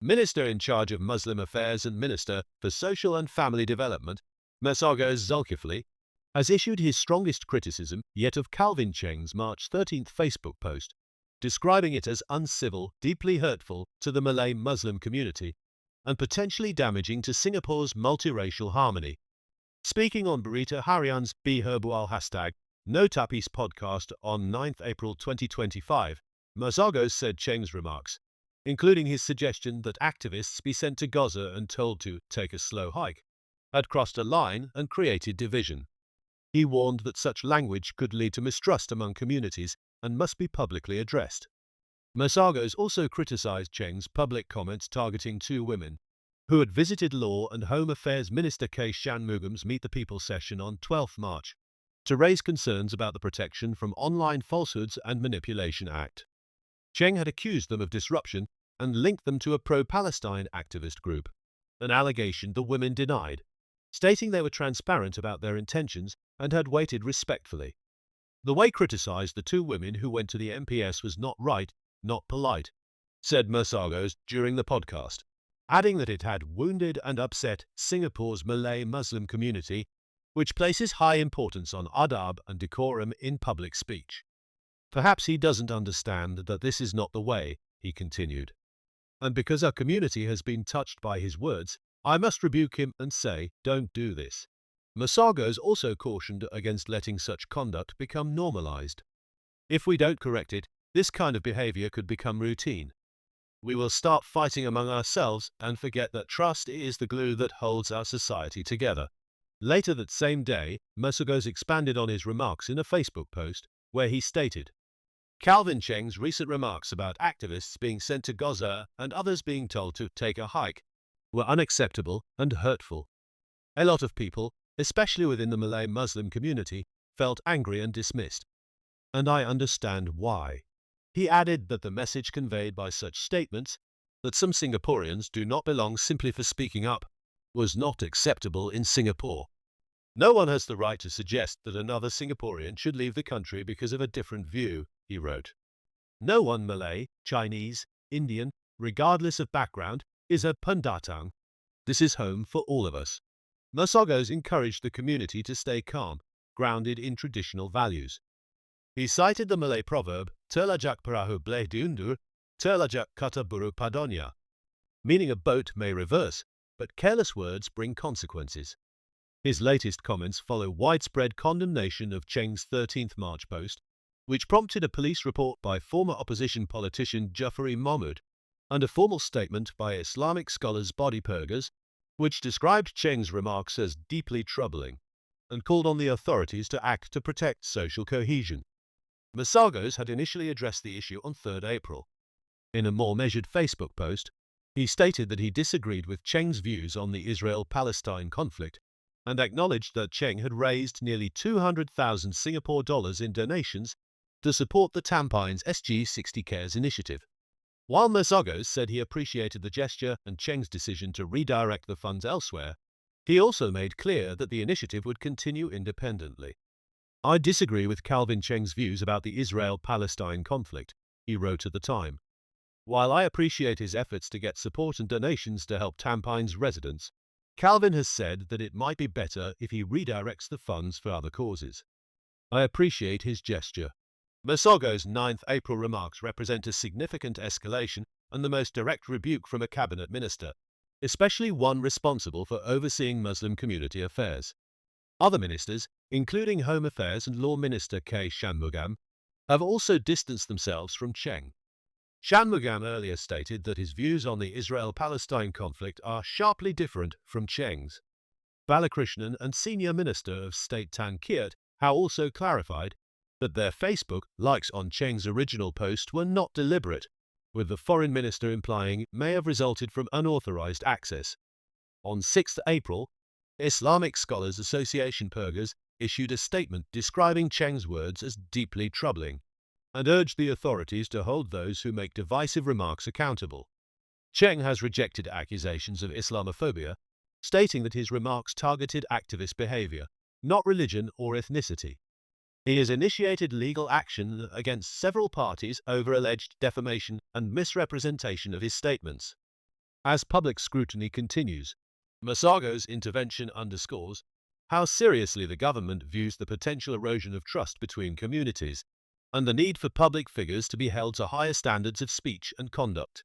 Minister in charge of Muslim Affairs and Minister for Social and Family Development, Masagos Zulkifli, has issued his strongest criticism yet of Calvin Cheng's March 13th Facebook post, describing it as uncivil, deeply hurtful to the Malay Muslim community, and potentially damaging to Singapore's multiracial harmony. Speaking on Berita Harian's Biherbual hashtag No Tapis podcast on 9th April 2025, Masagos said Cheng's remarks, including his suggestion that activists be sent to Gaza and told to take a slow hike, had crossed a line and created division. He warned that such language could lead to mistrust among communities and must be publicly addressed. Masagos also criticized Cheng's public comments targeting two women who had visited Law and Home Affairs Minister K. Shanmugam's Meet the People session on 12 March to raise concerns about the Protection from Online Falsehoods and Manipulation Act. Cheng had accused them of disruption and linked them to a pro-Palestine activist group, an allegation the women denied, stating they were transparent about their intentions and had waited respectfully. The way criticized the two women who went to the MPS was not right, not polite, said Masagos during the podcast, adding that it had wounded and upset Singapore's Malay Muslim community, which places high importance on adab and decorum in public speech. Perhaps he doesn't understand that this is not the way, he continued. And because our community has been touched by his words, I must rebuke him and say, don't do this. Masagos also cautioned against letting such conduct become normalized. If we don't correct it, this kind of behavior could become routine. We will start fighting among ourselves and forget that trust is the glue that holds our society together. Later that same day, Masagos expanded on his remarks in a Facebook post, where he stated, Calvin Cheng's recent remarks about activists being sent to Gaza and others being told to take a hike were unacceptable and hurtful. A lot of people, especially within the Malay Muslim community, felt angry and dismissed. And I understand why. He added that the message conveyed by such statements, that some Singaporeans do not belong simply for speaking up, was not acceptable in Singapore. No one has the right to suggest that another Singaporean should leave the country because of a different view, he wrote. No one Malay, Chinese, Indian, regardless of background, is a pendatang. This is home for all of us. Masagos encouraged the community to stay calm, grounded in traditional values. He cited the Malay proverb, Terlajak perahu boleh diundur, terlajak kata buruk padanya, meaning a boat may reverse, but careless words bring consequences. His latest comments follow widespread condemnation of Cheng's 13th March post, which prompted a police report by former opposition politician Jafari Mahmud and a formal statement by Islamic scholars Body Purgers, which described Cheng's remarks as deeply troubling and called on the authorities to act to protect social cohesion. Masagos had initially addressed the issue on 3rd April. In a more measured Facebook post, he stated that he disagreed with Cheng's views on the Israel-Palestine conflict and acknowledged that Cheng had raised nearly 200,000 Singapore dollars in donations to support the Tampines SG60 Cares initiative. While Masagos said he appreciated the gesture and Cheng's decision to redirect the funds elsewhere, he also made clear that the initiative would continue independently. I disagree with Calvin Cheng's views about the Israel-Palestine conflict, he wrote at the time. While I appreciate his efforts to get support and donations to help Tampines residents, Calvin has said that it might be better if he redirects the funds for other causes. I appreciate his gesture. Masagos' 9th April remarks represent a significant escalation and the most direct rebuke from a cabinet minister, especially one responsible for overseeing Muslim community affairs. Other ministers, including Home Affairs and Law Minister K. Shanmugam, have also distanced themselves from Cheng. Shanmugam earlier stated that his views on the Israel-Palestine conflict are sharply different from Cheng's. Balakrishnan and Senior Minister of State Tan Kiat have also clarified that their Facebook likes on Cheng's original post were not deliberate, with the foreign minister implying it may have resulted from unauthorized access. On 6 April, Islamic Scholars Association Purgers issued a statement describing Cheng's words as deeply troubling and urged the authorities to hold those who make divisive remarks accountable. Cheng has rejected accusations of Islamophobia, stating that his remarks targeted activist behavior, not religion or ethnicity. He has initiated legal action against several parties over alleged defamation and misrepresentation of his statements. as public scrutiny continues. Masagos' intervention underscores how seriously the government views the potential erosion of trust between communities and the need for public figures to be held to higher standards of speech and conduct.